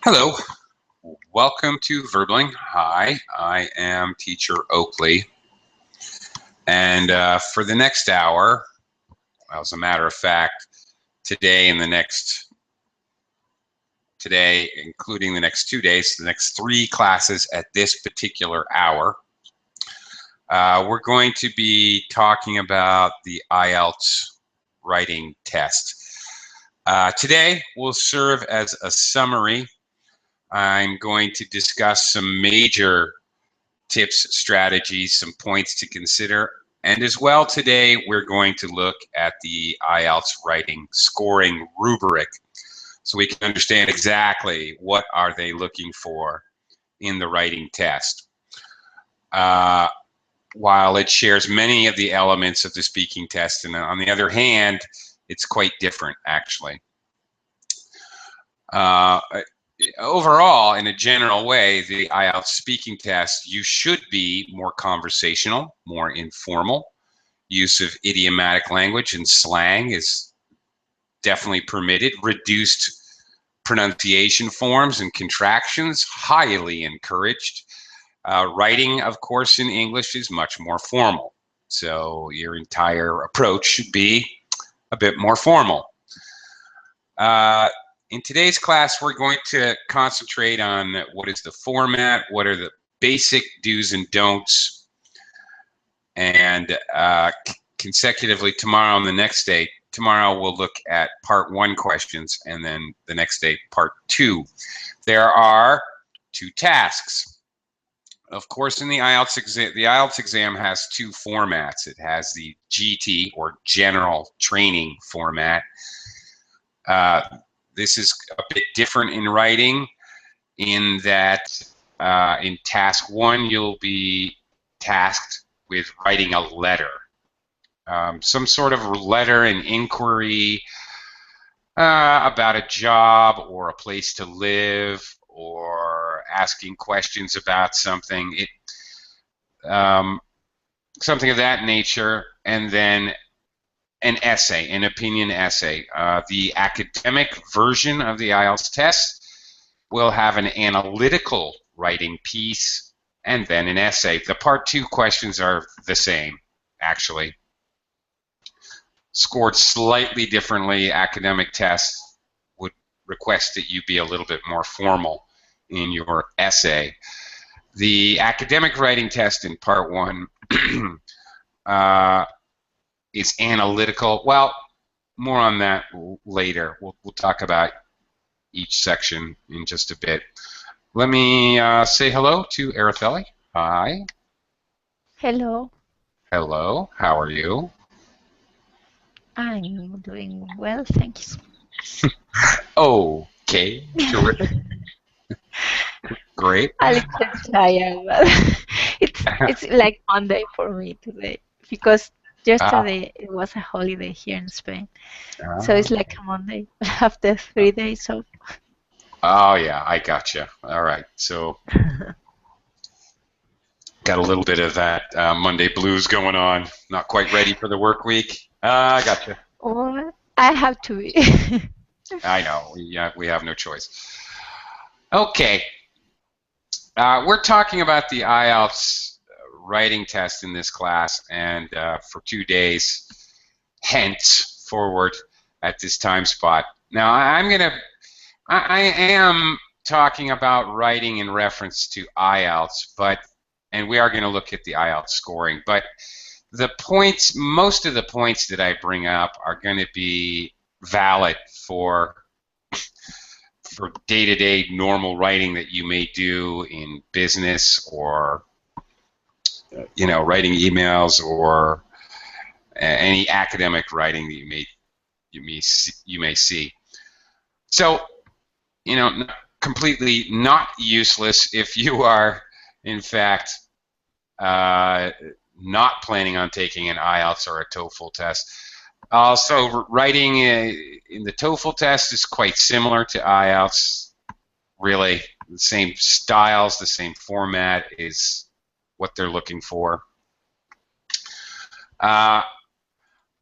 Hello, welcome to Verbling. Hi, I am Teacher Oakley, and for the next hour, well, as a matter of fact, today and today, including the next 2 days, the next 3 classes at this particular hour, we're going to be talking about the IELTS writing test. Today will serve as a summary. I'm going to discuss some major tips, strategies, some points to consider. And as well, today we're going to look at the IELTS writing scoring rubric so we can understand exactly what are they looking for in the writing test. While it shares many of the elements of the speaking test, and on the other hand, it's quite different, actually. Overall, in a general way, the IELTS speaking test, you should be more conversational, more informal. Use of idiomatic language and slang is definitely permitted. Reduced pronunciation forms and contractions, highly encouraged. Writing, of course, in English is much more formal. So your entire approach should be a bit more formal. In today's class, we're going to concentrate on what is the format, what are the basic do's and don'ts, and consecutively tomorrow and the next day, tomorrow we'll look at part 1 questions, and then the next day, part 2. There are 2 tasks. Of course, in the IELTS exam has 2 formats. It has the GT, or General Training format. This is a bit different in writing in that in task 1, you'll be tasked with writing a letter. Some sort of letter, an inquiry about a job or a place to live, or asking questions about something. Something of that nature, and then an essay, an opinion essay. The academic version of the IELTS test will have an analytical writing piece and then an essay. The part 2 questions are the same, actually. Scored slightly differently, academic tests would request that you be a little bit more formal in your essay. The academic writing test in part 1 is analytical. Well, more on that later. We'll talk about each section in just a bit. Let me say hello to Araceli. Hi. Hello, Hello. How are you? I'm doing well, thank you. Okay. Terrific. Great. A little tired, but it's like Monday for me today because Uh, yesterday it was a holiday here in Spain, so uh, it's like a Monday after 3 days off. oh, yeah, I gotcha. All right. So, got a little bit of that Monday blues going on. Not quite ready for the work week. I gotcha. Or I have to be. I know. We have no choice. Okay. We're talking about the IELTS writing test in this class, and for 2 days henceforward at this time spot. Now, I am talking about writing in reference to IELTS, and we are going to look at the IELTS scoring, but the points, most of the points that I bring up are going to be valid for day-to-day normal writing that you may do in business, or writing emails, or any academic writing that you may see. So, completely not useless if you are, in fact, not planning on taking an IELTS or a TOEFL test. Also, writing in the TOEFL test is quite similar to IELTS. Really, the same styles, the same format is what they're looking for.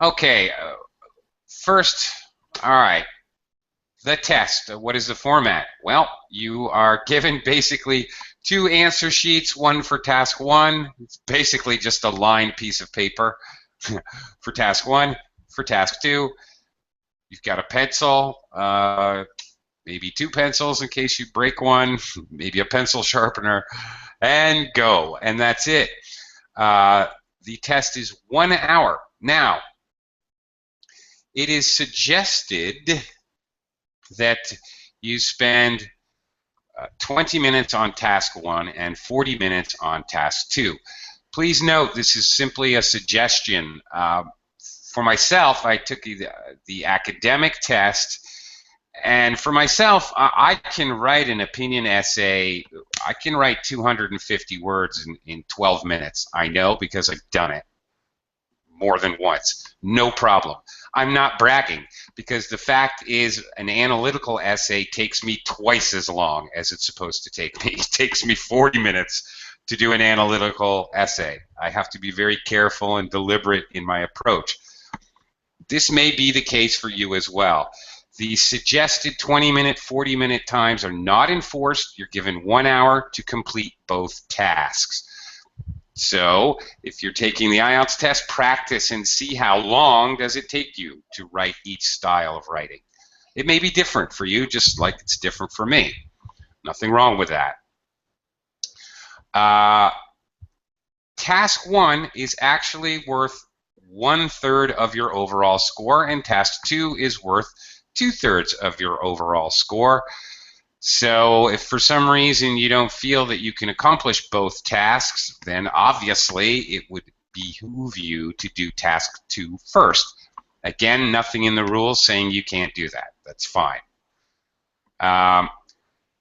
Okay, first, all right. the test. What is the format? Well, you are given basically two answer sheets, one for task one. It's basically just a lined piece of paper for task one. For task two, you've got a pencil, maybe two pencils in case you break one, maybe a pencil sharpener, and go. And that's it. The test is 1 hour. Now, it is suggested that you spend 20 minutes on task one and 40 minutes on task two. Please note, this is simply a suggestion. For myself, I took the academic test, and for myself, I can write an opinion essay. I can write 250 words in 12 minutes. I know because I've done it more than once. No problem. I'm not bragging, because the fact is an analytical essay takes me twice as long as it's supposed to take me. It takes me 40 minutes to do an analytical essay. I have to be very careful and deliberate in my approach. This may be the case for you as well. The suggested 20-minute, 40-minute times are not enforced. You're given 1 hour to complete both tasks. So if you're taking the IELTS test, practice and see how long does it take you to write each style of writing. It may be different for you, just like it's different for me. Nothing wrong with that. Task one is actually worth 1/3 of your overall score, and task two is worth 2/3 of your overall score. So if for some reason you don't feel that you can accomplish both tasks, then obviously it would behoove you to do task two first. Again, nothing in the rules saying you can't do that. That's fine.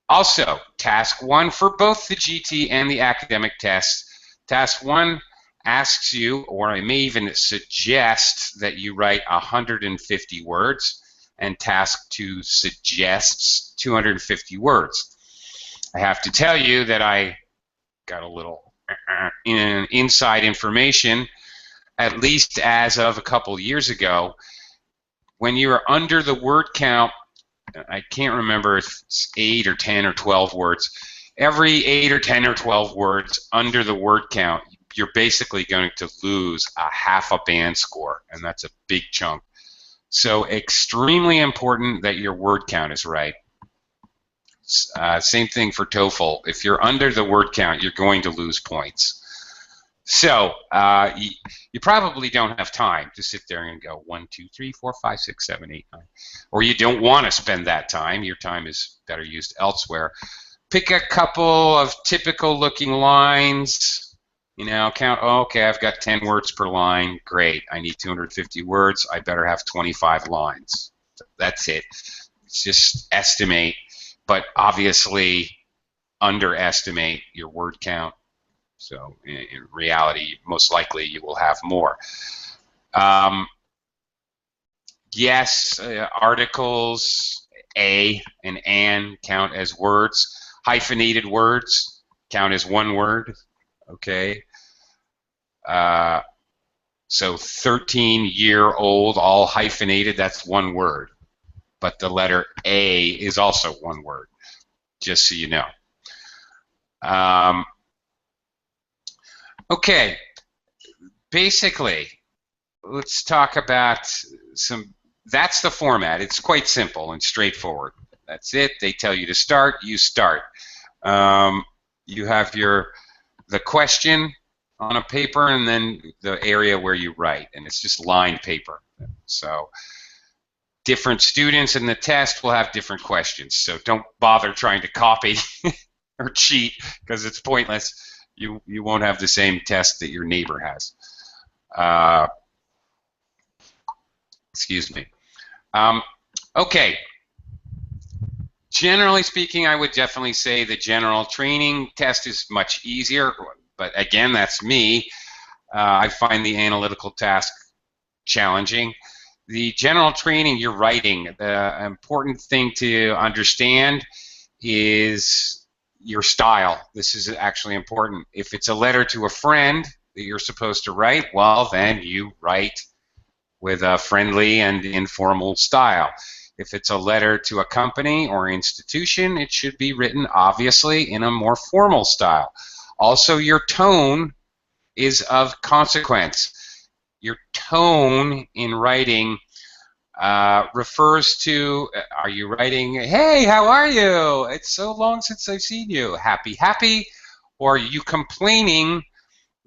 Also, task one for both the GT and the academic tests. Task one asks you, or I may even suggest, that you write 150 words. And task two suggests 250 words. I have to tell you that I got a little inside information, at least as of a couple years ago. When you're under the word count, I can't remember if it's 8 or 10 or 12 words. Every 8 or 10 or 12 words under the word count, you're basically going to lose a half a band score, and that's a big chunk. So extremely important that your word count is right. Same thing for TOEFL. If you're under the word count, you're going to lose points. So you probably don't have time to sit there and go 1, 2, 3, 4, 5, 6, 7, 8, 9. Or you don't want to spend that time. Your time is better used elsewhere. Pick a couple of typical looking lines. You know, count, oh, okay, I've got 10 words per line. Great, I need 250 words. I better have 25 lines. That's it. It's just estimate, but obviously underestimate your word count. So in reality, most likely you will have more. Yes, articles, a and an count as words. Hyphenated words count as one word. Okay. So 13-year-old, all hyphenated, that's one word. But the letter A is also one word, just so you know. Okay. Basically, let's talk about some, that's the format. It's quite simple and straightforward. That's it. They tell you to start, you start. You have the question on a paper and then the area where you write, and it's just lined paper. So different students in the test will have different questions, so don't bother trying to copy or cheat, because it's pointless. You won't have the same test that your neighbor has. Excuse me. Okay. Generally speaking, I would definitely say the general training test is much easier, but again, that's me. I find the analytical task challenging. The general training, you're writing. The important thing to understand is your style. This is actually important. If it's a letter to a friend that you're supposed to write, well, then you write with a friendly and informal style. If it's a letter to a company or institution, it should be written obviously in a more formal style. Also, your tone is of consequence. Your tone in writing refers to, are you writing, hey, how are you? It's so long since I've seen you. Happy, happy. Or are you complaining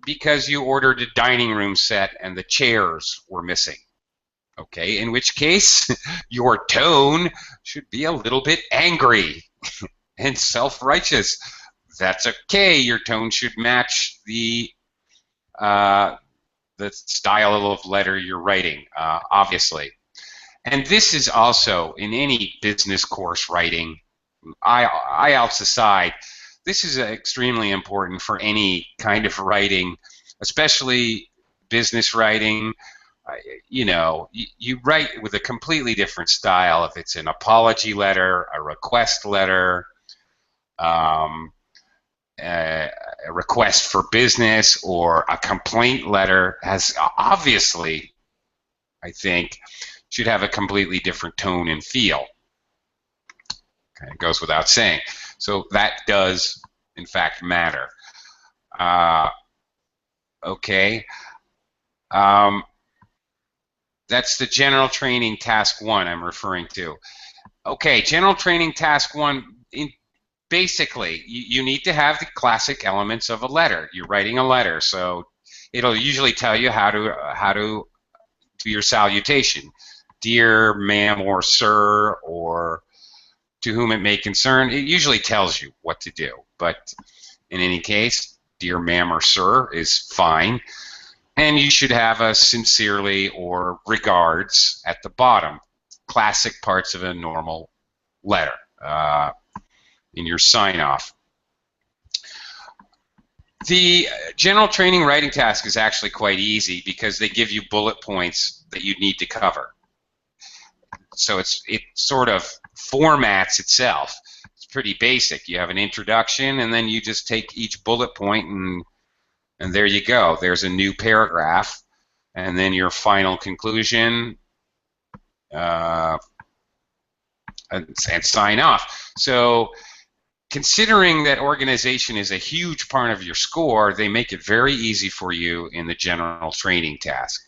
because you ordered a dining room set and the chairs were missing? Okay, in which case, your tone should be a little bit angry and self-righteous. That's okay. Your tone should match the style of letter you're writing, obviously. And this is also in any business course writing, IELTS aside, this is extremely important for any kind of writing, especially business writing. You know, you write with a completely different style if it's an apology letter, a request letter, a request for business, or a complaint letter. Has obviously, I think, should have a completely different tone and feel. Kind of goes without saying. So that does, in fact, matter. Okay. That's the general training task 1 I'm referring to. Okay, general training task 1, basically, you need to have the classic elements of a letter. You're writing a letter, so it'll usually tell you how to do your salutation. Dear ma'am or sir, or to whom it may concern. It usually tells you what to do, but in any case, dear ma'am or sir is fine. And you should have a sincerely or regards at the bottom. Classic parts of a normal letter in your sign-off. The general training writing task is actually quite easy because they give you bullet points that you need to cover. So it sort of formats itself. It's pretty basic. You have an introduction, and then you just take each bullet point and there you go. There's a new paragraph, and then your final conclusion, and sign off. So considering that organization is a huge part of your score, they make it very easy for you in the general training task.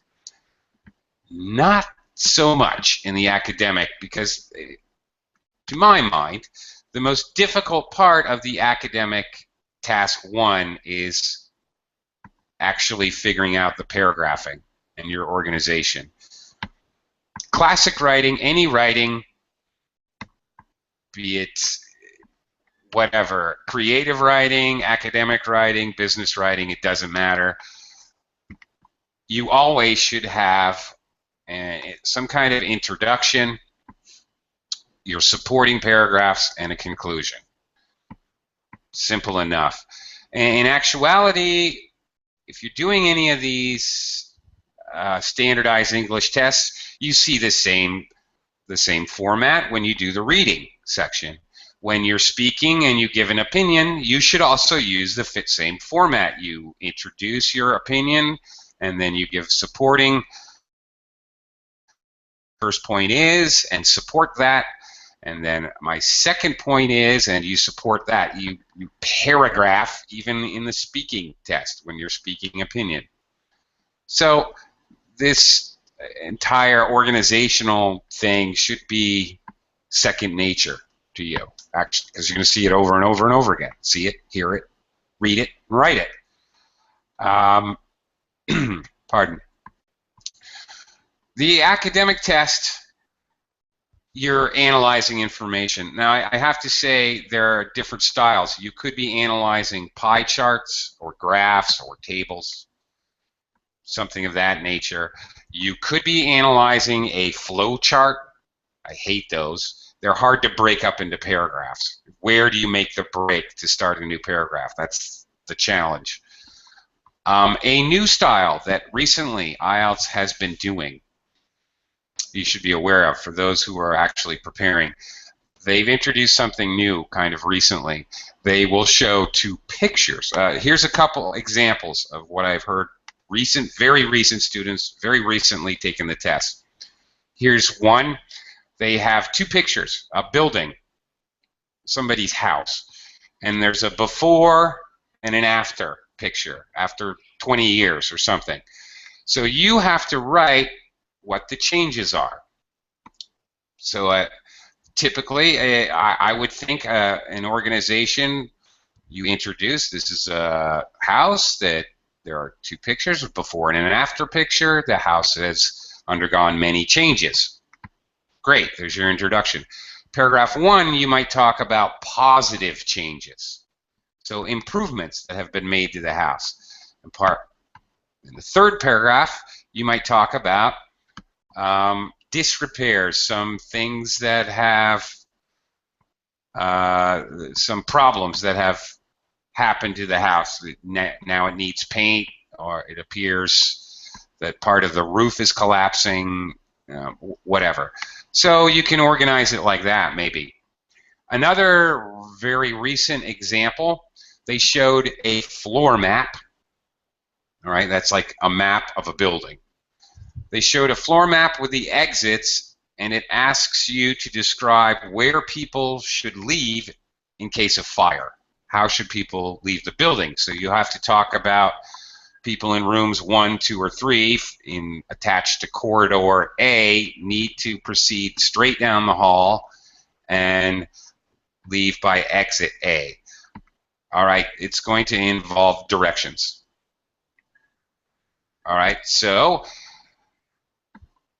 Not so much in the academic, because to my mind, the most difficult part of the academic task 1 is actually figuring out the paragraphing and your organization. Classic writing, any writing, be it whatever, creative writing, academic writing, business writing, it doesn't matter. You always should have some kind of introduction, your supporting paragraphs, and a conclusion. Simple enough. And in actuality, if you're doing any of these standardized English tests, you see the same format when you do the reading section. When you're speaking and you give an opinion, you should also use the same format. You introduce your opinion, and then you give supporting. First point is, and support that. And then my second point is, and you support that. You paragraph even in the speaking test when you're speaking opinion. So this entire organizational thing should be second nature to you, actually, because you're going to see it over and over and over again. See it, hear it, read it, and write it. Pardon. The academic test, you're analyzing information. Now, I have to say there are different styles. You could be analyzing pie charts or graphs or tables, something of that nature. You could be analyzing a flow chart. I hate those. They're hard to break up into paragraphs. Where do you make the break to start a new paragraph? That's the challenge. A new style that recently IELTS has been doing, you should be aware of for those who are actually preparing. They've introduced something new kind of recently. They will show 2 pictures. Here's a couple examples of what I've heard very recent students very recently taken the test. Here's one. they have two pictures, a building, somebody's house, and there's a before and an after picture, after 20 years or something. So you have to write what the changes are. So typically, I would think an organization, you introduce, this is a house that there are two pictures, a before and an after picture. The house has undergone many changes. Great, there's your introduction. Paragraph 1, you might talk about positive changes. So improvements that have been made to the house. In the third paragraph, you might talk about disrepairs, some things that have some problems that have happened to the house. Now it needs paint, or it appears that part of the roof is collapsing, whatever. So you can organize it like that, maybe. Another very recent example, they showed a floor map. All right, that's like a map of a building. They showed a floor map with the exits, and it asks you to describe where people should leave in case of fire. How should people leave the building? So you have to talk about people in rooms 1, 2, or 3 attached to corridor A need to proceed straight down the hall and leave by exit A. All right, it's going to involve directions. All right, so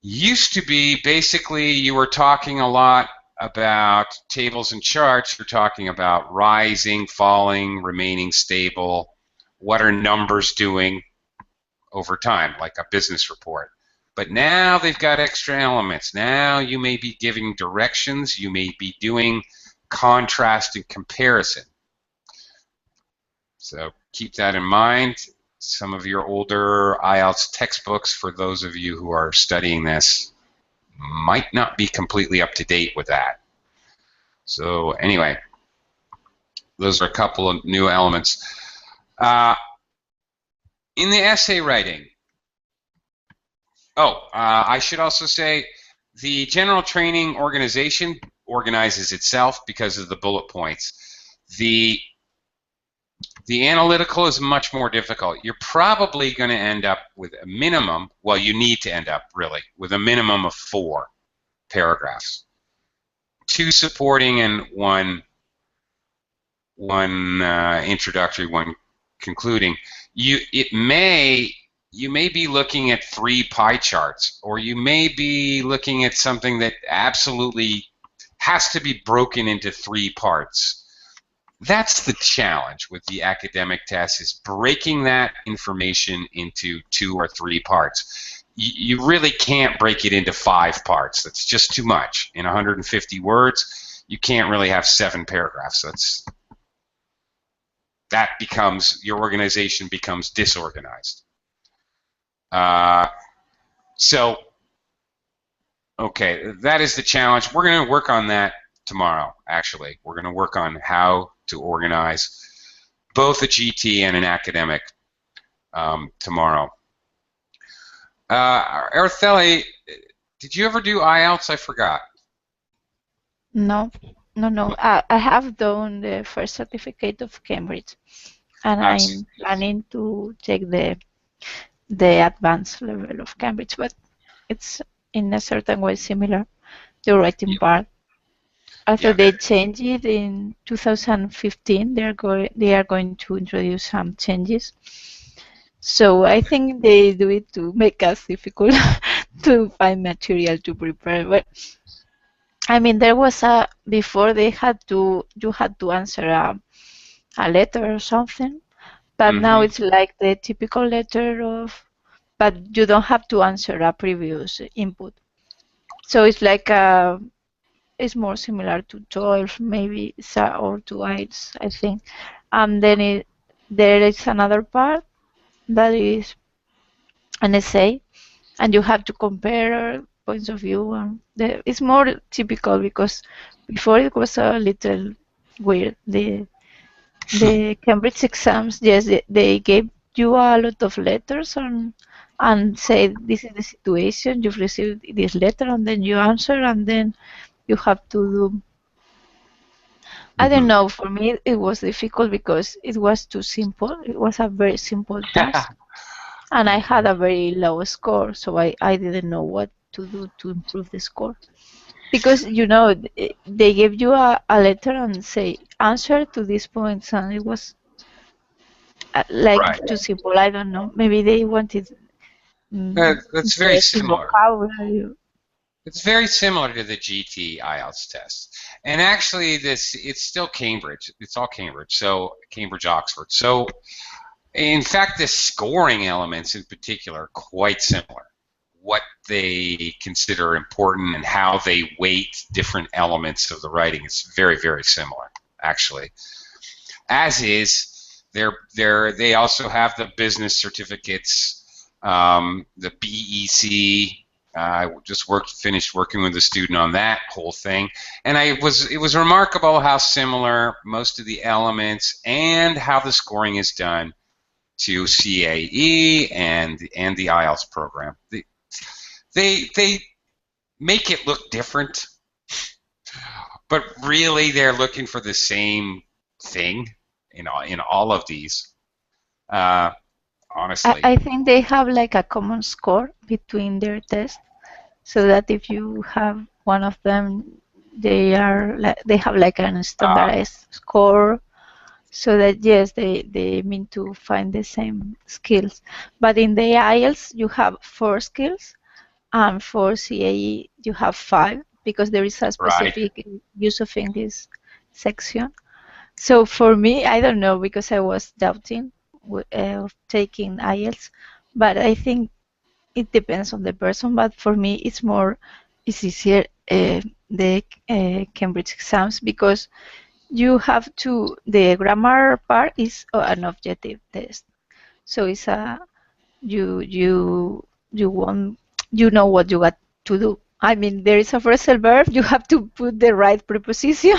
used to be basically you were talking a lot about tables and charts. You're talking about rising, falling, remaining stable. What are numbers doing over time, like a business report? But now they've got extra elements. Now you may be giving directions. You may be doing contrast and comparison. So keep that in mind. Some of your older IELTS textbooks, for those of you who are studying this, might not be completely up to date with that. So anyway, those are a couple of new elements. In the essay writing, I should also say the general training organization organizes itself because of the bullet points. The analytical is much more difficult. You're probably going to end up with a minimum, well, you need to end up, really, with a minimum of 4 paragraphs. 2 supporting and one introductory, 1 concluding. You may be looking at 3 pie charts, or you may be looking at something that absolutely has to be broken into 3 parts. That's the challenge with the academic test, is breaking that information into 2 or 3 parts. You really can't break it into 5 parts. That's just too much. In 150 words, you can't really have 7 paragraphs. That becomes, your organization becomes disorganized. Okay, that is the challenge. We're going to work on that tomorrow, actually. We're going to work on how to organize both a GT and an academic tomorrow. Araceli, did you ever do IELTS? I forgot. No. I have done the first certificate of Cambridge, and I'm planning to take the advanced level of Cambridge, but it's in a certain way similar, the writing part. Although they changed it in 2015, they are going to introduce some changes. So I think they do it to make us difficult to find material to prepare. But I mean, there was before you had to answer a letter or something, but now it's like the typical letter but you don't have to answer a previous input. So it's like it's more similar to 12 maybe, or to IELTS, I think. And then there is another part that is an essay, and you have to compare points of view. And it's more typical, because before it was a little weird. The Cambridge exams, yes, they gave you a lot of letters, and and say this is the situation, you've received this letter, and then you answer, and then you have to do. I don't Hmm. know, for me it was difficult because it was too simple. It was a very simple task, and I had a very low score, so I didn't know what to do to improve the score. Because they gave you a letter and say answer to these points, and it was like Right. too simple. I don't know. Maybe they wanted That's very interesting similar. vocabulary. It's very similar to the GT IELTS test. And actually, it's still Cambridge. It's all Cambridge. So Cambridge, Oxford. So in fact, the scoring elements in particular are quite similar. What they consider important and how they weight different elements of the writing is very, very similar, actually. As is, they also have the business certificates, the BEC. I just finished working with a student on that whole thing, and it was remarkable how similar most of the elements and how the scoring is done to CAE and the IELTS program. They make it look different, but really they're looking for the same thing in all of these. Uh, honestly, I think they have like a common score between their tests, so that if you have one of them, they have like a uh, standardized score, so that yes, they mean to find the same skills. But in the IELTS, you have four skills, and for CAE, you have five because there is a right. specific use of English section. So for me, I don't know because I was doubting of taking IELTS, but I think it depends on the person. But for me, it's easier the Cambridge exams because you have to. The grammar part is an objective test, so it's a you want what you got to do. I mean, there is a phrasal verb. You have to put the right preposition,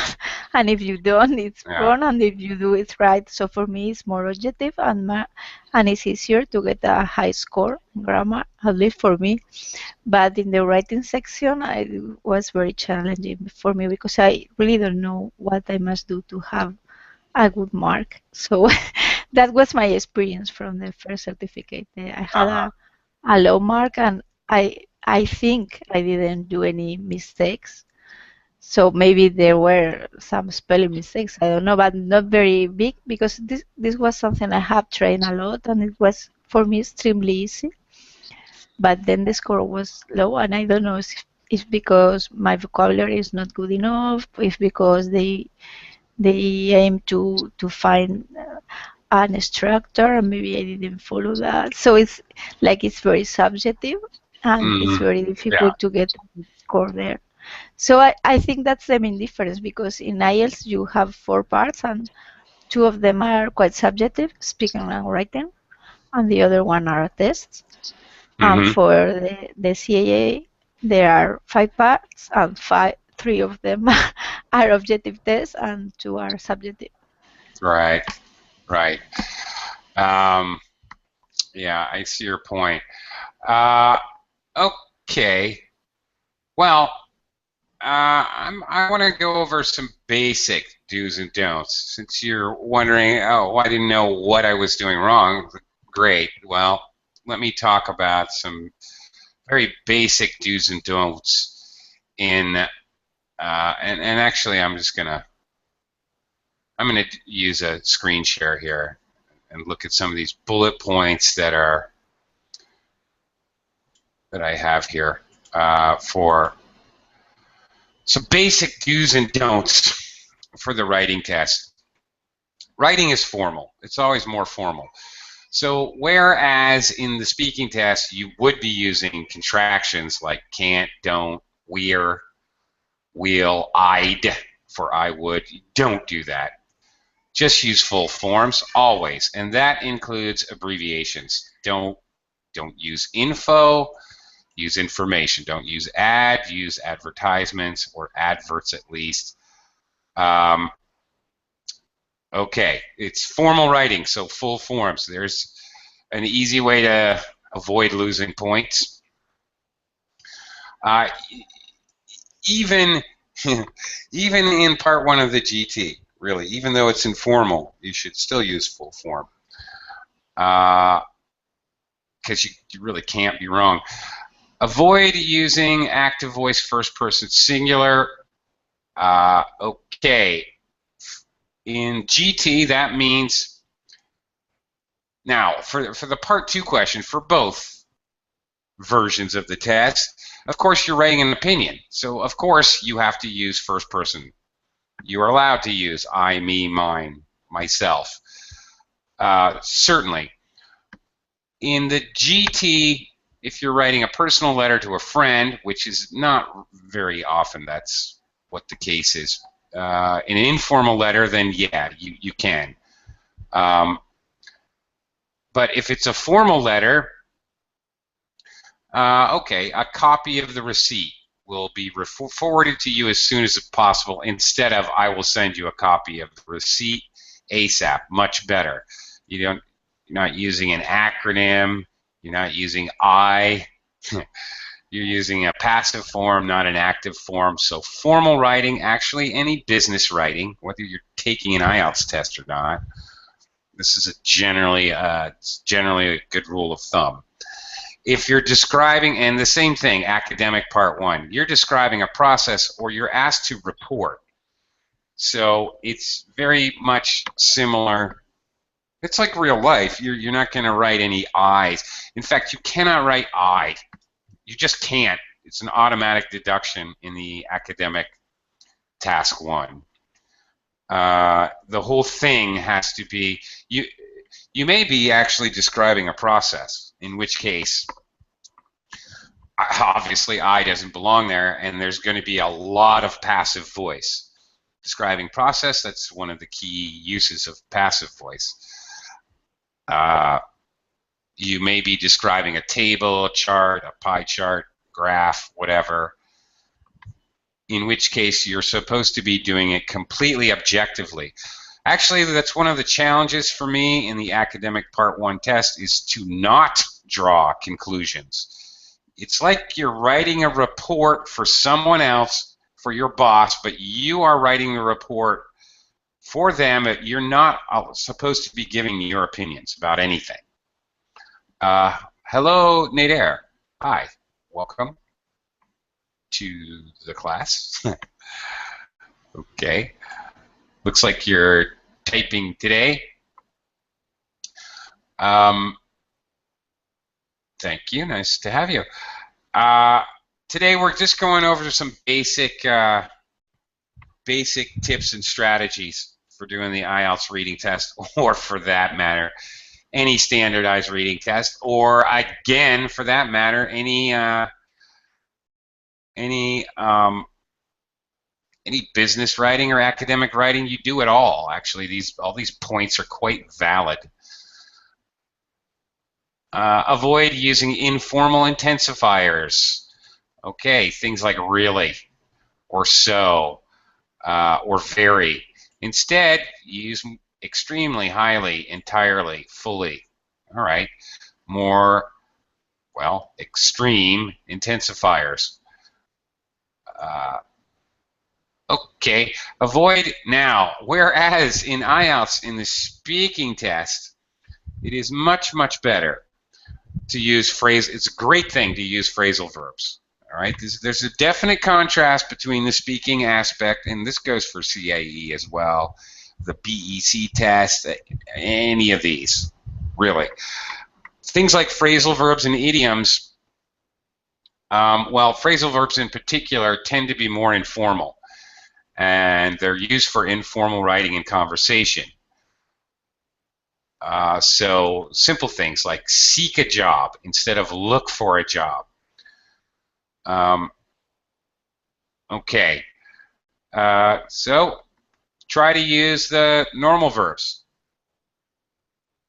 and if you don't, it's Yeah. wrong. And if you do, it's right. So for me, it's more objective and it's easier to get a high score in grammar, at least for me. But in the writing section, it was very challenging for me because I really don't know what I must do to have a good mark. So that was my experience from the first certificate. I had Uh-huh. a low mark, and I think I didn't do any mistakes. So maybe there were some spelling mistakes, I don't know, but not very big because this was something I have trained a lot, and it was for me extremely easy. But then the score was low, and I don't know if it's because my vocabulary is not good enough, if because they aim to find an instructor, and maybe I didn't follow that. So it's very subjective, and it's Mm, very yeah. difficult to get a good score there. So I think that's the main difference because in IELTS you have four parts, and two of them are quite subjective, speaking and writing, and the other one are tests. And Hmm. for the CAA, there are five parts, and three of them are objective tests, and two are subjective. Right. Right. Um, yeah, I see your point. Uh, okay. Well, I want to go over some basic do's and don'ts. Since you're wondering, oh, I didn't know what I was doing wrong. Great. Well, let me talk about some very basic do's and don'ts in, and actually I'm gonna use a screen share here and look at some of these bullet points that I have here for some basic do's and don'ts for the writing test. Writing is formal. It's always more formal. So whereas in the speaking test you would be using contractions like can't, don't, we're, will, I'd for I would, don't do that. Just use full forms always, and that includes abbreviations. Don't use info, use information. Don't use ad, use advertisements or adverts at least. Um, okay, it's formal writing, so full forms. There's an easy way to avoid losing points. Uh, even even in part 1 of the GT, really, even though it's informal, you should still use full form, because you really can't be wrong. Avoid using active voice first person singular. Okay, in GT that means, now for the part 2 question, for both versions of the test, of course you're writing an opinion, so of course you have to use first person. You are allowed to use I, me, mine, myself. Certainly. In the GT, if you're writing a personal letter to a friend, which is not very often that's what the case is, in an informal letter, then yeah, you can. But if it's a formal letter, okay, a copy of the receipt will be forwarded to you as soon as possible, instead of I will send you a copy of the receipt ASAP. Much better. You're not using an acronym. You're not using I. You're using a passive form, not an active form. So formal writing, actually any business writing, whether you're taking an IELTS test or not, this is generally a good rule of thumb. If you're describing, and the same thing, academic part 1, you're describing a process or you're asked to report. So it's very much similar. It's like real life. You're not going to write any I's. In fact, you cannot write I. You just can't. It's an automatic deduction in the academic task 1. The whole thing has to be, you may be actually describing a process, in which case obviously I doesn't belong there, and there's going to be a lot of passive voice. Describing process, that's one of the key uses of passive voice. You may be describing a table, a chart, a pie chart, graph, whatever, in which case you're supposed to be doing it completely objectively. Actually, that's one of the challenges for me in the academic part 1 test, is to not draw conclusions. It's like you're writing a report for someone else, for your boss, but you are writing the report for them. You're not supposed to be giving your opinions about anything. Hello, Nader. Hi, welcome to the class. Okay, looks like you're typing today. Thank you, nice to have you. Today we're just going over some basic tips and strategies for doing the IELTS reading test, or for that matter, any standardized reading test, or again, for that matter, any business writing or academic writing. You do it all. Actually, all these points are quite valid. Avoid using informal intensifiers. Okay, things like really, or so, or very. Instead, use extremely, highly, entirely, fully. All right, more, well, extreme intensifiers. Okay, avoid now. Whereas in IELTS, in the speaking test, it is much, much better to use phrase. It's a great thing to use phrasal verbs. All right, there's a definite contrast between the speaking aspect, and this goes for CAE as well, the BEC test, any of these, really. Things like phrasal verbs and idioms, well, phrasal verbs in particular tend to be more informal, and they're used for informal writing and conversation. So simple things like seek a job instead of look for a job. Okay, so try to use the normal verbs.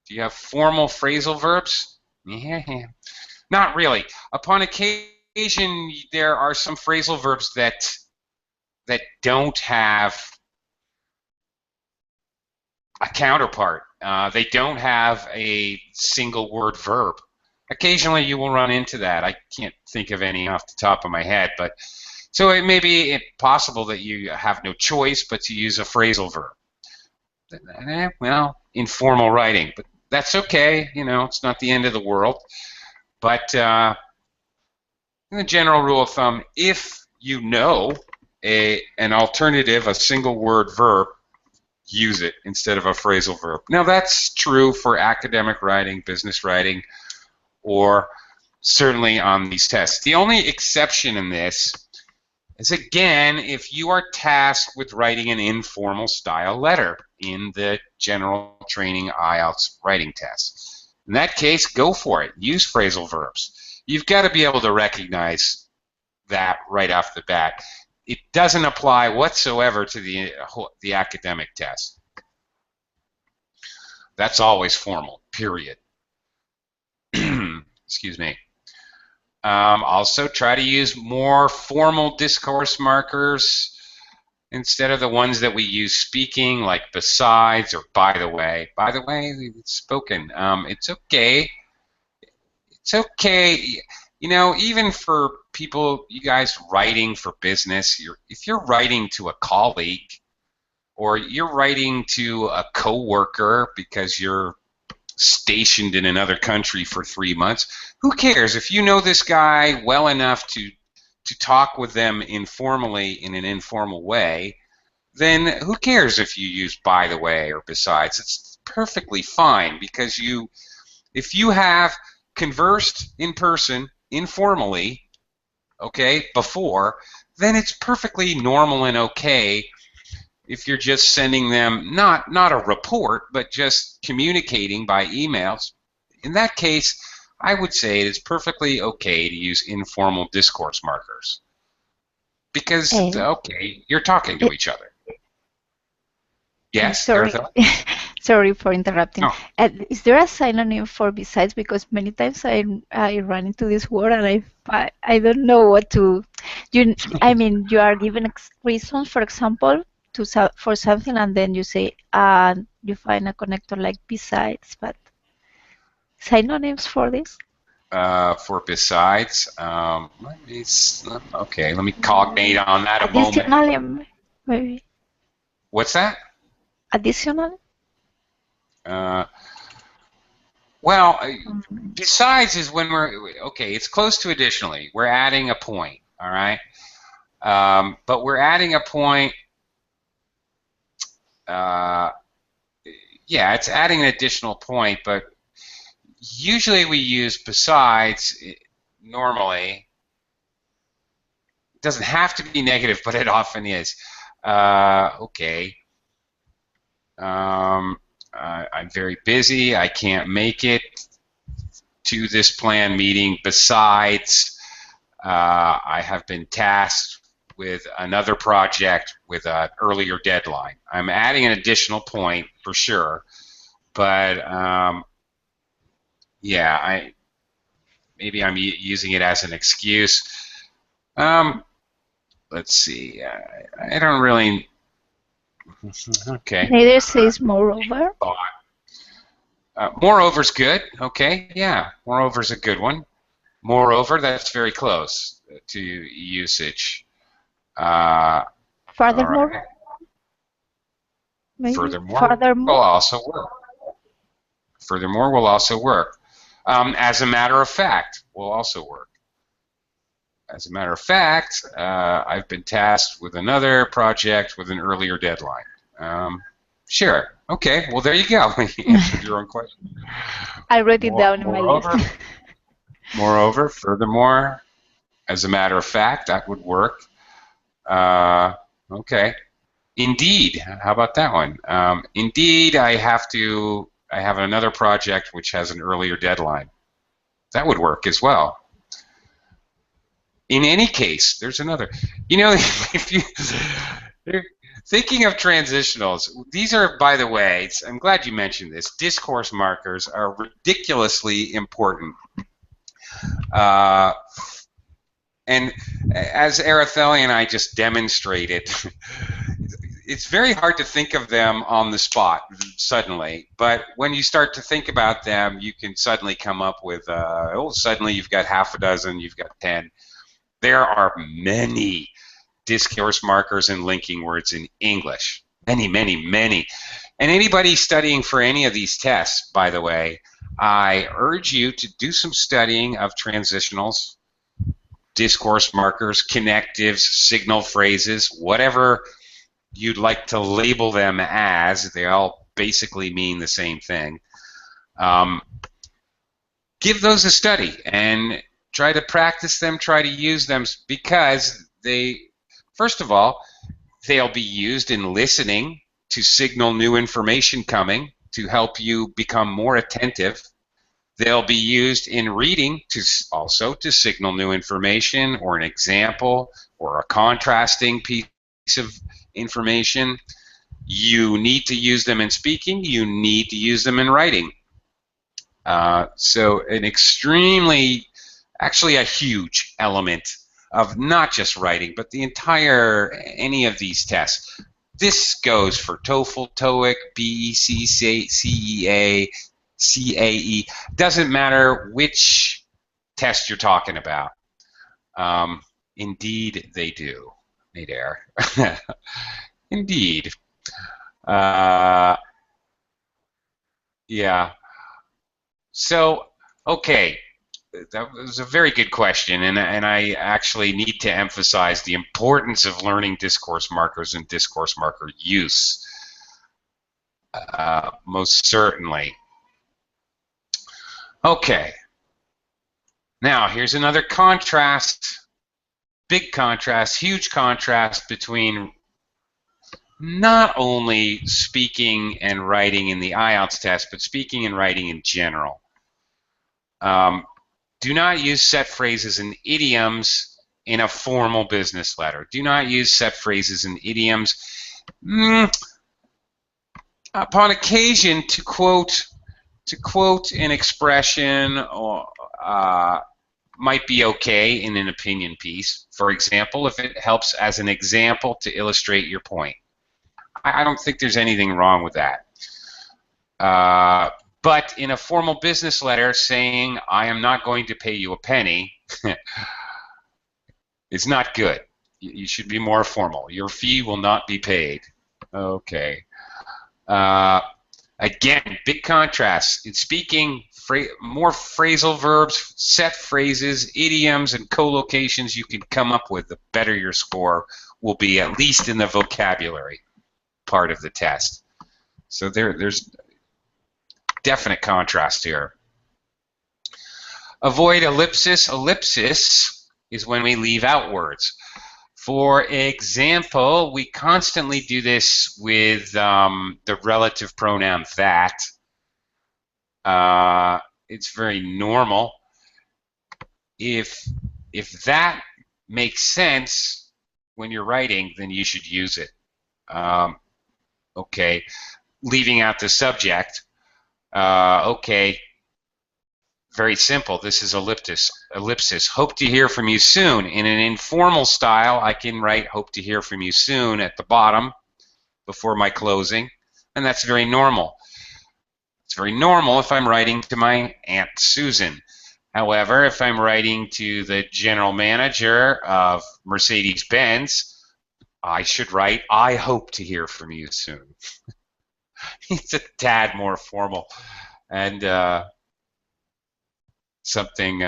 Do you have formal phrasal verbs? Yeah. Not really. Upon occasion, there are some phrasal verbs that don't have a counterpart. They don't have a single word verb. Occasionally you will run into that. I can't think of any off the top of my head, but so it may be possible that you have no choice but to use a phrasal verb. Well, informal writing, but that's okay. You know, it's not the end of the world. But the general rule of thumb, if you know an alternative, a single word verb, use it instead of a phrasal verb. Now that's true for academic writing, business writing, or certainly on these tests. The only exception in this is, again, if you are tasked with writing an informal style letter in the general training IELTS writing test. In that case, go for it. Use phrasal verbs. You've got to be able to recognize that right off the bat. It doesn't apply whatsoever to the academic test. That's always formal, period. Excuse me. Also, try to use more formal discourse markers instead of the ones that we use speaking, like besides or by the way. By the way, it's spoken. It's okay. It's okay. You know, even for people, you guys writing for business, if you're writing to a colleague or you're writing to a coworker because you're stationed in another country for 3 months, who cares? If you know this guy well enough to talk with them informally in an informal way, then who cares if you use by the way or besides? It's perfectly fine, because if you have conversed in person informally, okay, before, then it's perfectly normal and okay if you're just sending them not a report, but just communicating by emails. In that case, I would say it is perfectly okay to use informal discourse markers, because okay, you're talking to each other. Yes, sorry, sorry for interrupting. no. Is there a synonym for besides? Because many times I run into this word and I don't know what to. I mean, you are given reasons, for example, for something, and then you say you find a connector like besides, but synonyms for this? For besides, okay, let me cognate on that a moment. Additionally, maybe. What's that? Additionally? Well, besides is when okay, it's close to additionally. We're adding a point, all right? But we're adding a point, yeah, it's adding an additional point, but usually we use besides normally. It doesn't have to be negative, but it often is. Okay. I'm very busy. I can't make it to this planned meeting. Besides, I have been tasked with another project with an earlier deadline. I'm adding an additional point for sure, but yeah, maybe I'm using it as an excuse. Let's see. I don't really. Okay. Neither says moreover. Moreover's good. Okay, yeah. Moreover's a good one. Moreover, that's very close to usage. Furthermore? Right. Maybe? Furthermore will also work. Furthermore will also work. As a matter of fact, will also work. As a matter of fact, I've been tasked with another project with an earlier deadline. Sure. Okay. Well, there you go. You answered your own question. I wrote it down in my list. Moreover, furthermore, as a matter of fact, that would work. Okay. Indeed. How about that one? Indeed, I have another project which has an earlier deadline. That would work as well. In any case, there's another. You know, if you're thinking of transitionals, these are, by the way, I'm glad you mentioned this, discourse markers are ridiculously important. And as Araceli and I just demonstrated, it's very hard to think of them on the spot suddenly, but when you start to think about them, you can suddenly come up with, suddenly you've got half a dozen, you've got 10. There are many discourse markers and linking words in English. Many, many, many. And anybody studying for any of these tests, by the way, I urge you to do some studying of transitionals, discourse markers, connectives, signal phrases, whatever you'd like to label them as. They all basically mean the same thing. Give those a study and try to practice them, try to use them, because they, first of all, they'll be used in listening to signal new information coming to help you become more attentive. They'll be used in reading to also to signal new information or an example or a contrasting piece of information. You need to use them in speaking. You need to use them in writing. So an extremely, actually a huge element of not just writing, but the entire, any of these tests. This goes for TOEFL, TOEIC, BEC, CEA, CAE. Doesn't matter which test you're talking about. Indeed, they do. Hey there. Indeed. Yeah. So, okay. That was a very good question, and I actually need to emphasize the importance of learning discourse markers and discourse marker use. Most certainly. Okay. Now, here's another contrast, big contrast, huge contrast between not only speaking and writing in the IELTS test, but speaking and writing in general. Do not use set phrases and idioms in a formal business letter. Do not use set phrases and idioms. Upon occasion, to quote an expression or might be okay in an opinion piece. For example, if it helps as an example to illustrate your point. I don't think there's anything wrong with that. But in a formal business letter saying, I am not going to pay you a penny, it's not good. You should be more formal. Your fee will not be paid. Okay. Again, big contrast. In speaking, more phrasal verbs, set phrases, idioms, and collocations you can come up with, the better your score will be, at least in the vocabulary part of the test. So there's definite contrast here. Avoid ellipsis. Ellipsis is when we leave out words. For example, we constantly do this with the relative pronoun that. It's very normal. If that makes sense when you're writing, then you should use it. Okay, leaving out the subject. Okay, very simple. This is ellipsis. Hope to hear from you soon. In an informal style, I can write hope to hear from you soon at the bottom before my closing, and that's very normal. It's very normal if I'm writing to my Aunt Susan. However, if I'm writing to the general manager of Mercedes-Benz, I should write, I hope to hear from you soon. It's a tad more formal, and something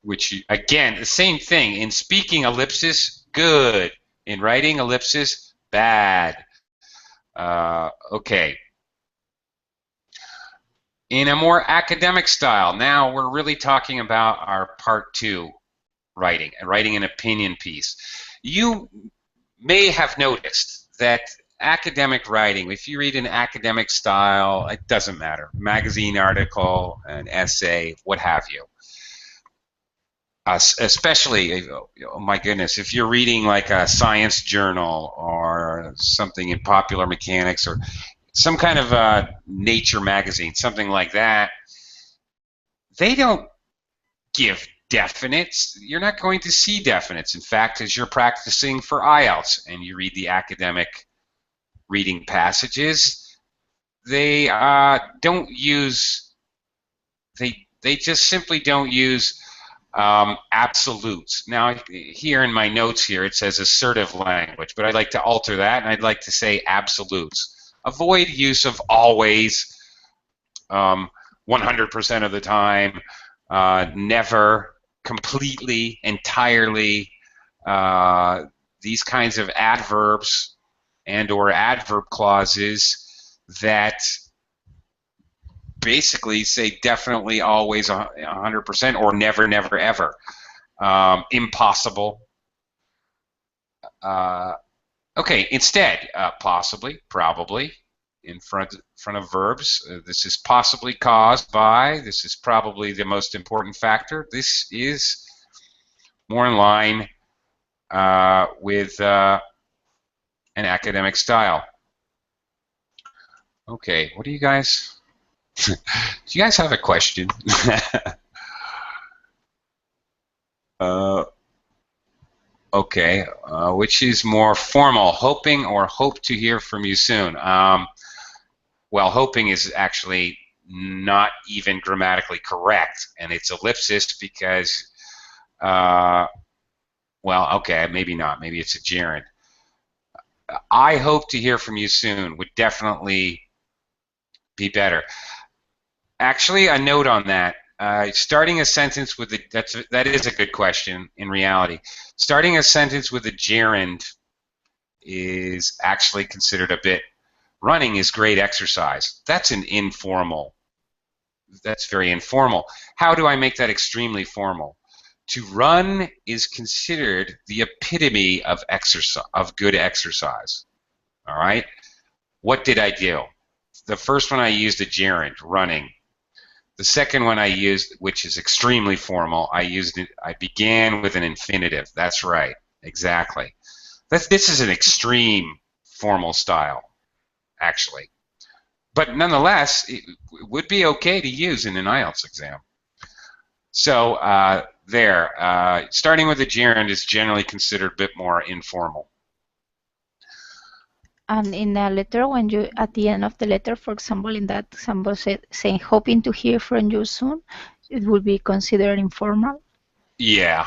which, again, the same thing. In speaking, ellipsis, good. In writing, ellipsis, bad. Okay. In a more academic style, now we're really talking about our part 2 writing, and writing an opinion piece. You may have noticed that academic writing, if you read an academic style, it doesn't matter, magazine article, an essay, what have you. Especially, oh my goodness, if you're reading like a science journal or something in Popular Mechanics or some kind of nature magazine, something like that, they don't give definites. You're not going to see definites. In fact, as you're practicing for IELTS and you read the academic reading passages, they don't use, they just simply don't use absolutes. Now, here in my notes here, it says assertive language, but I'd like to alter that, and I'd like to say absolutes. Avoid use of always, 100% of the time, never, completely, entirely, these kinds of adverbs and or adverb clauses that basically say definitely, always, 100%, or never, never, ever. Impossible. Okay, instead, possibly, probably, in front of verbs. This is possibly caused by. This is probably the most important factor. This is more in line with an academic style. Okay, what do you guys? Do you guys have a question? Okay, which is more formal, hoping or hope to hear from you soon? Well, hoping is actually not even grammatically correct, and it's ellipsis because, well, okay, maybe not. Maybe it's a gerund. I hope to hear from you soon would definitely be better. Actually, a note on that. Starting a sentence with that is a good question in reality. Starting a sentence with a gerund is actually considered a bit. Running is great exercise. That's an informal. That's very informal. How do I make that extremely formal? To run is considered the epitome of exercise, of good exercise. All right. What did I do? The first one I used a gerund, running. The second one I used, which is extremely formal, I began with an infinitive. That's right, exactly. This is an extreme formal style, actually. But nonetheless, it would be okay to use in an IELTS exam. So starting with a gerund is generally considered a bit more informal. And in a letter, when you, at the end of the letter, for example, in that example, saying hoping to hear from you soon, it would be considered informal. Yeah.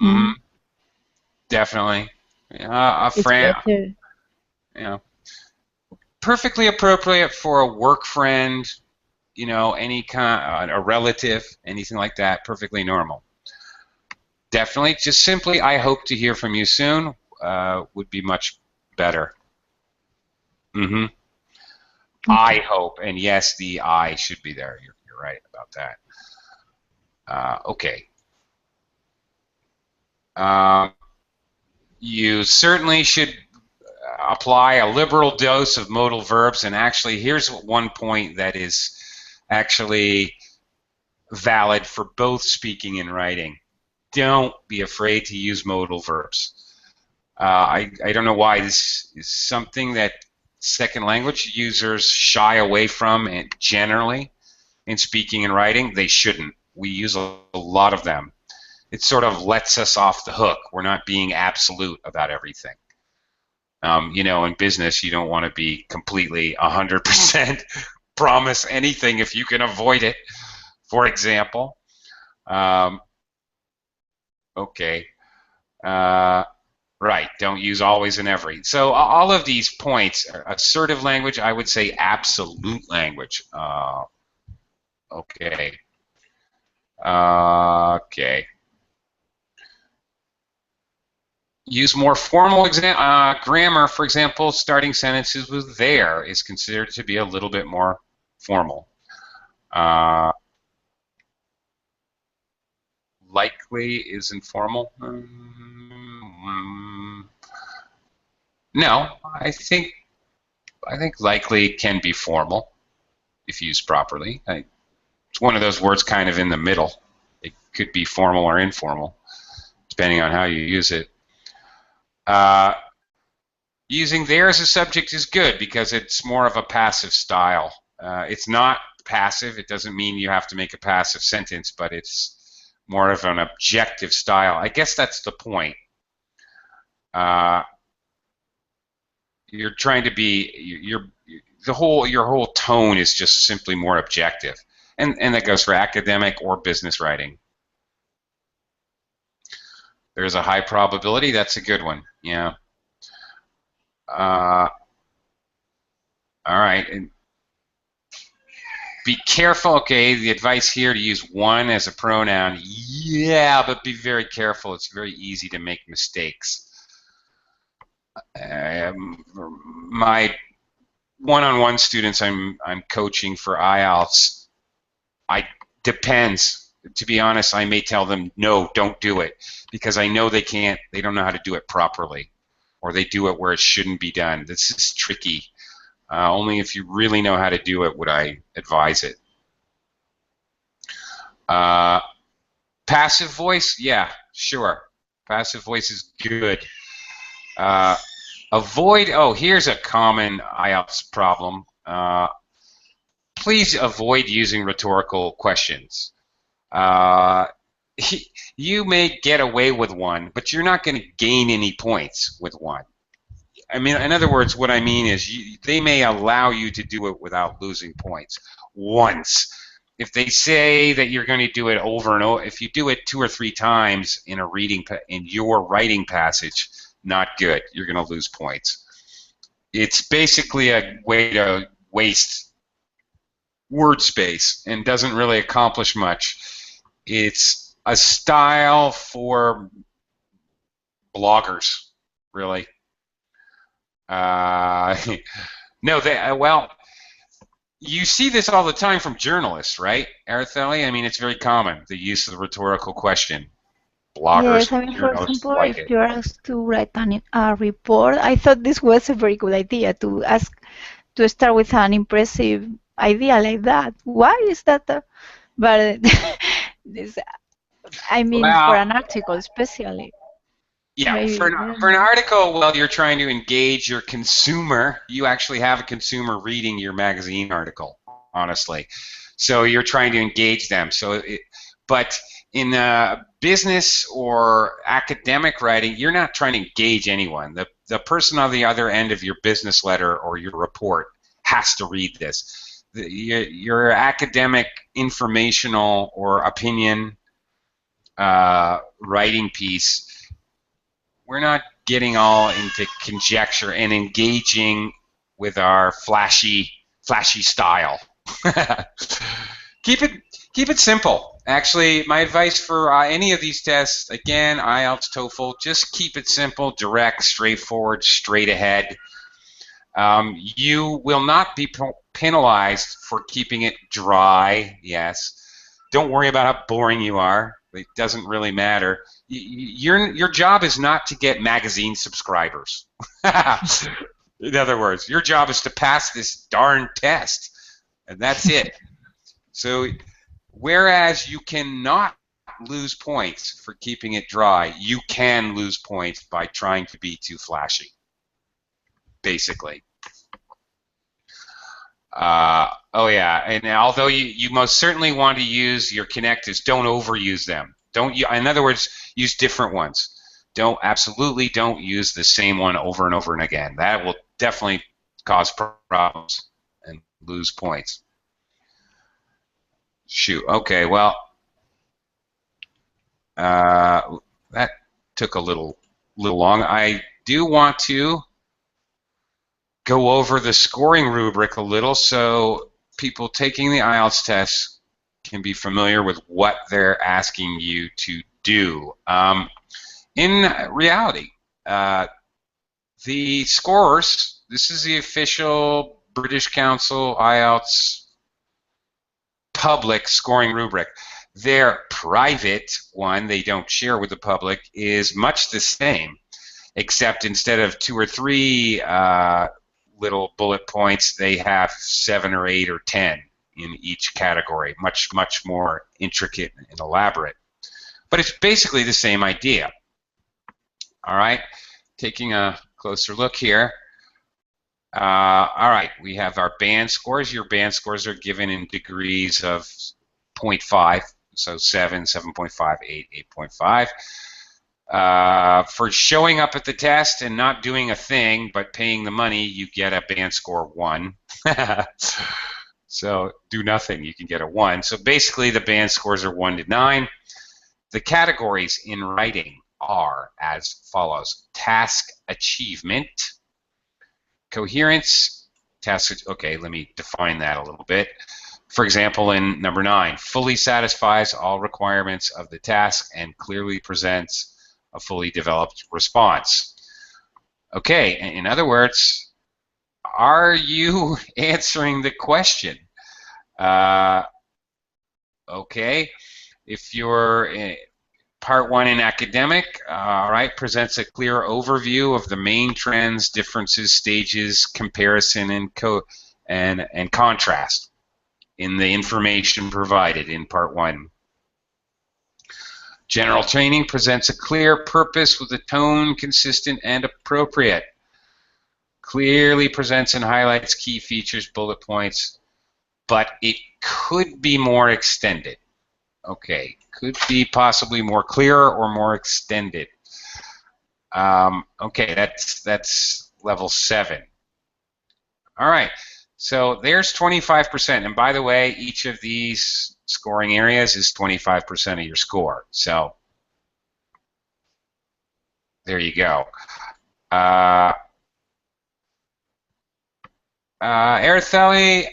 Mm-hmm. Definitely. A It's friend, better. you know, perfectly appropriate for a work friend, you know, any kind, a relative, anything like that, perfectly normal. Definitely, just simply, I hope to hear from you soon, would be much better. Mm-hmm. Okay. I hope, and yes, the I should be there. You're right about that. Okay. You certainly should apply a liberal dose of modal verbs, and actually, here's one point that is actually valid for both speaking and writing. Don't be afraid to use modal verbs. I don't know why this is something that second language users shy away from, and generally in speaking and writing they shouldn't. We use a lot of them. It sort of lets us off the hook. We're not being absolute about everything. You know, in business you don't want to be completely 100% promise anything if you can avoid it, for example. Okay. Right, don't use always and every. So all of these points, assertive language, I would say absolute language. Okay. Okay. Use more formal grammar, for example, starting sentences with there is considered to be a little bit more formal. Likely is informal. No, I think likely can be formal if used properly. It's one of those words kind of in the middle. It could be formal or informal, depending on how you use it. Using there as a subject is good because it's more of a passive style. It's not passive. It doesn't mean you have to make a passive sentence, but it's more of an objective style. I guess that's the point. you're trying to be your whole tone is just simply more objective, and that goes for academic or business writing. There's a high probability. That's a good one. Yeah. All right. And be careful. Okay, the advice here to use one as a pronoun. Yeah, but be very careful. It's very easy to make mistakes. My one-on-one students I'm coaching for IELTS, depends. To be honest, I may tell them, no, don't do it, because I know they don't know how to do it properly, or they do it where it shouldn't be done. This is tricky. Only if you really know how to do it would I advise it. Passive voice, yeah, sure. Passive voice is good. Avoid, here's a common IELTS problem. Please avoid using rhetorical questions. You may get away with one, but you're not going to gain any points with one. I mean, in other words, what I mean is they may allow you to do it without losing points once. If they say that you're going to do it over and over, if you do it 2 or 3 times in your writing passage, not good. You're going to lose points. It's basically a way to waste word space and doesn't really accomplish much. It's a style for bloggers, really. No, well, you see this all the time from journalists, right, Araceli? I mean, it's very common, the use of the rhetorical question. Bloggers, Yes, I mean, for journalists example, like if it. you're asked to write a report, I thought this was a very good idea to start with an impressive idea like that. Why is that? But this, I mean, for Well, an article especially, yeah, maybe, I don't for an know. article, well, you're trying to engage your consumer. You actually have a consumer reading your magazine article, honestly. So you're trying to engage them. But in business or academic writing, you're not trying to engage anyone. The person on the other end of your business letter or your report has to read this. Your academic, informational, or opinion writing piece, we're not getting all into conjecture and engaging with our flashy style. keep it simple. Actually, my advice for any of these tests, again, IELTS, TOEFL, just keep it simple, direct, straightforward, straight ahead. You will not be penalized for keeping it dry. Yes. Don't worry about how boring you are. It doesn't really matter. Your job is not to get magazine subscribers. In other words, your job is to pass this darn test, and that's it. So, whereas you cannot lose points for keeping it dry, you can lose points by trying to be too flashy, basically. Oh yeah, and although you most certainly want to use your connectors, don't overuse them. In other words, use different ones. Absolutely don't use the same one over and over and again. That will definitely cause problems and lose points. Shoot. Okay. Well, that took a little long. I do want to go over the scoring rubric a little so people taking the IELTS test can be familiar with what they're asking you to do. In reality, the scorers, this is the official British Council IELTS public scoring rubric. Their private one, they don't share with the public, is much the same, except instead of 2 or 3 little bullet points, they have 7 or 8 or 10 in each category, much more intricate and elaborate. But it's basically the same idea. All right, taking a closer look here. All right, we have our band scores. Your band scores are given in degrees of 0.5, so 7, 7.5, 8, 8.5. For showing up at the test and not doing a thing but paying the money, you get a band score 1. So do nothing, you can get a 1. So basically the band scores are 1 to 9. The categories in writing are as follows: task achievement, coherence, task. Okay, let me define that a little bit. For example, in number 9, fully satisfies all requirements of the task and clearly presents a fully developed response. Okay, in other words, are you answering the question? Okay, if you're part 1 in academic, all right, presents a clear overview of the main trends, differences, stages, comparison, and contrast in the information provided in part 1. General training presents a clear purpose with a tone consistent and appropriate. Clearly presents and highlights key features, bullet points, but it could be more extended. Okay, could be possibly more clear or more extended. Okay, that's level 7. All right, so there's 25%. And by the way, each of these scoring areas is 25% of your score. So there you go. Araceli,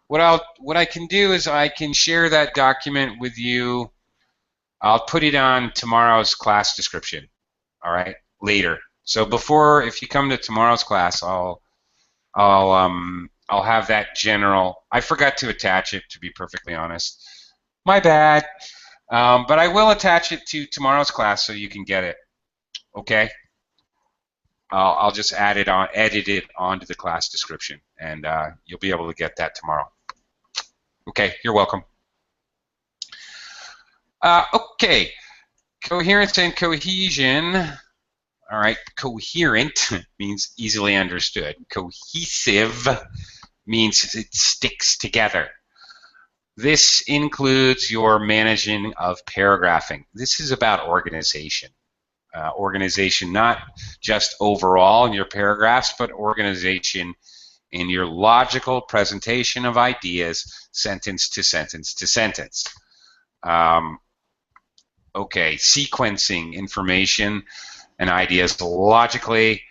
what I can do is I can share that document with you. I'll put it on tomorrow's class description. All right, later. So if you come to tomorrow's class, I'll have that general. I forgot to attach it, to be perfectly honest. My bad. But I will attach it to tomorrow's class so you can get it. Okay. I'll just edit it onto the class description, and you'll be able to get that tomorrow. Okay, you're welcome. Okay, coherence and cohesion. All right, coherent means easily understood. Cohesive means it sticks together. This includes your managing of paragraphing. This is about organization. Organization not just overall in your paragraphs, but organization in your logical presentation of ideas, sentence to sentence to sentence. Okay, sequencing information and ideas logically,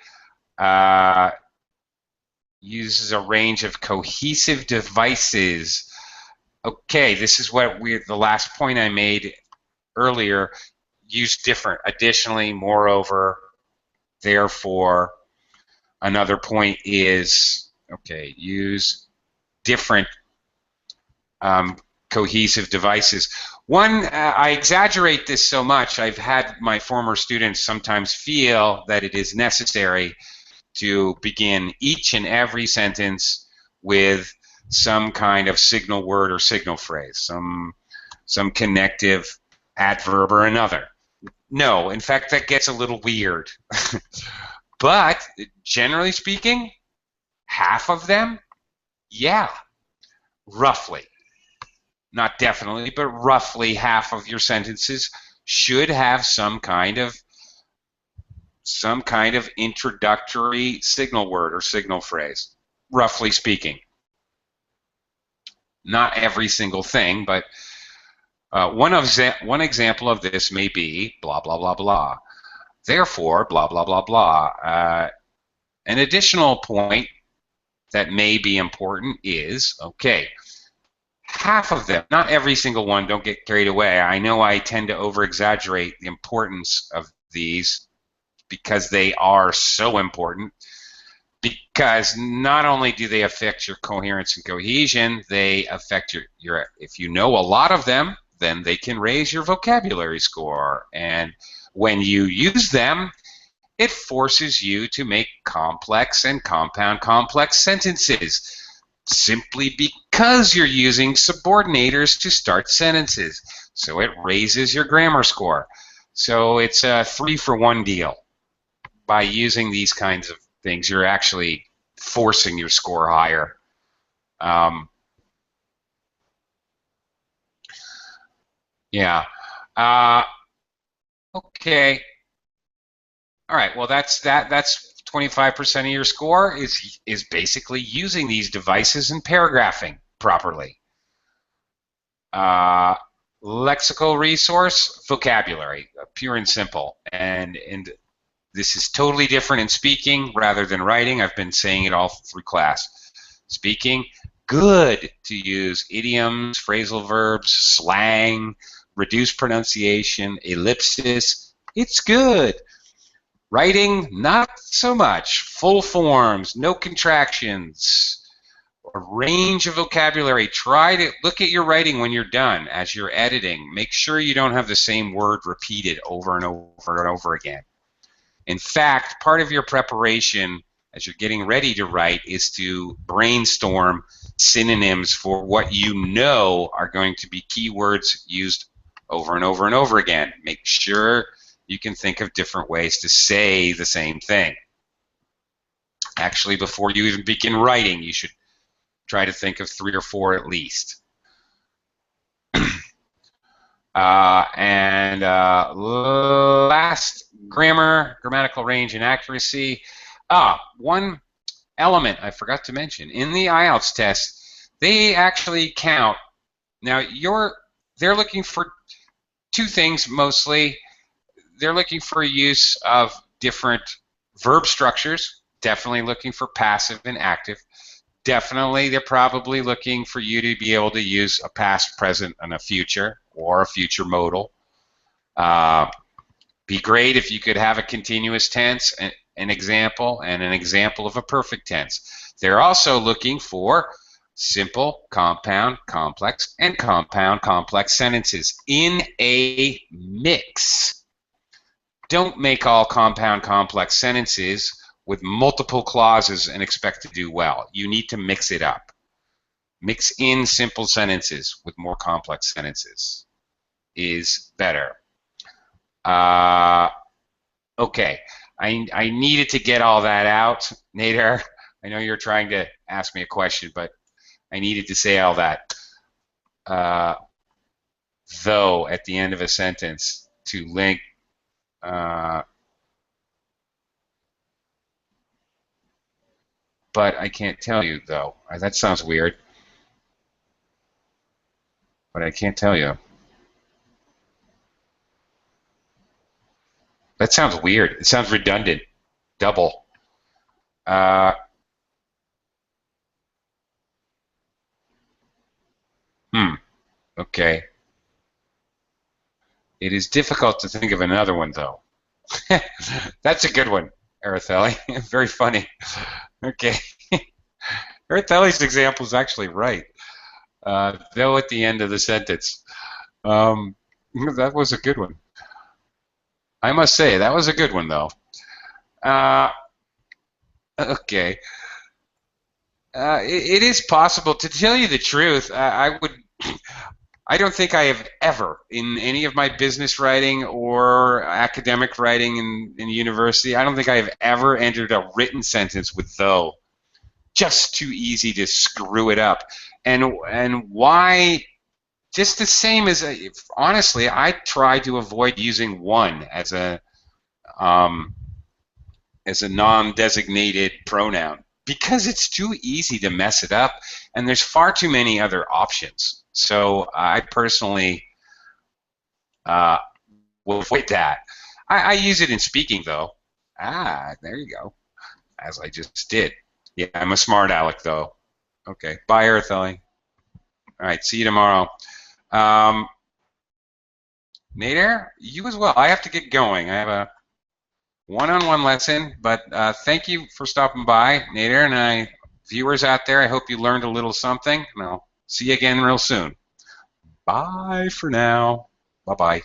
uses a range of cohesive devices. Okay, this is what the last point I made earlier. Use different, additionally, moreover, therefore. Another point is, okay, use different cohesive devices. One, I exaggerate this so much, I've had my former students sometimes feel that it is necessary to begin each and every sentence with some kind of signal word or signal phrase, some connective adverb or another. No, in fact, that gets a little weird. But generally speaking, half of them, yeah, roughly. Not definitely, but roughly half of your sentences should have some kind of introductory signal word or signal phrase, roughly speaking. Not every single thing, but one example of this may be blah, blah, blah, blah. Therefore, blah, blah, blah, blah. An additional point that may be important is, okay, half of them, not every single one, don't get carried away. I know I tend to over-exaggerate the importance of these because they are so important, because not only do they affect your coherence and cohesion, they affect your if you know a lot of them, then they can raise your vocabulary score. And when you use them, it forces you to make complex and compound complex sentences simply because you're using subordinators to start sentences. So it raises your grammar score. So it's a 3-for-1 deal. By using these kinds of things, you're actually forcing your score higher. Yeah. Okay. All right. Well, that's 25% of your score is basically using these devices and paragraphing properly. Lexical resource, vocabulary, pure and simple, and this is totally different in speaking rather than writing. I've been saying it all through class. Speaking, good to use idioms, phrasal verbs, slang, reduced pronunciation, ellipsis. It's good. Writing, not so much. Full forms, no contractions, a range of vocabulary. Try to look at your writing when you're done as you're editing. Make sure you don't have the same word repeated over and over and over again. In fact, part of your preparation as you're getting ready to write is to brainstorm synonyms for what you know are going to be keywords used over and over and over again. Make sure you can think of different ways to say the same thing. Actually, before you even begin writing, you should try to think of 3 or 4 at least. Last, grammatical range and accuracy. One element I forgot to mention. In the IELTS test, they actually count. Now, they're looking for 2 things mostly. They're looking for use of different verb structures, definitely looking for passive and active. Definitely, they're probably looking for you to be able to use a past, present, and a future, or a future modal. Be great if you could have a continuous tense, an example, and an example of a perfect tense. They're also looking for simple, compound, complex, and compound, complex sentences in a mix. Don't make all compound, complex sentences with multiple clauses and expect to do well. You need to mix it up. Mix in simple sentences with more complex sentences is better. Okay, I needed to get all that out, Nader. I know you're trying to ask me a question, but I needed to say all that. Though at the end of a sentence to link but I can't tell you, though. That sounds weird. But I can't tell you. That sounds weird. It sounds redundant. Double. Okay. It is difficult to think of another one, though. That's a good one, Araceli. Very funny. Okay. Araceli's example is actually right. Though at the end of the sentence. That was a good one. I must say, that was a good one, though. Okay. It is possible. To tell you the truth, I don't think I have ever, in any of my business writing or academic writing in university, I don't think I have ever entered a written sentence with though. Just too easy to screw it up. And why? Just the same as, honestly, I try to avoid using one as a non-designated pronoun because it's too easy to mess it up, and there's far too many other options. So I personally will avoid that. I use it in speaking, though. There you go, as I just did. Yeah, I'm a smart aleck, though. Okay, bye, Araceli. All right, see you tomorrow. Nader, you as well. I have to get going. I have a one-on-one lesson, but thank you for stopping by, Nader, and viewers out there, I hope you learned a little something, and I'll see you again real soon. Bye for now. Bye-bye.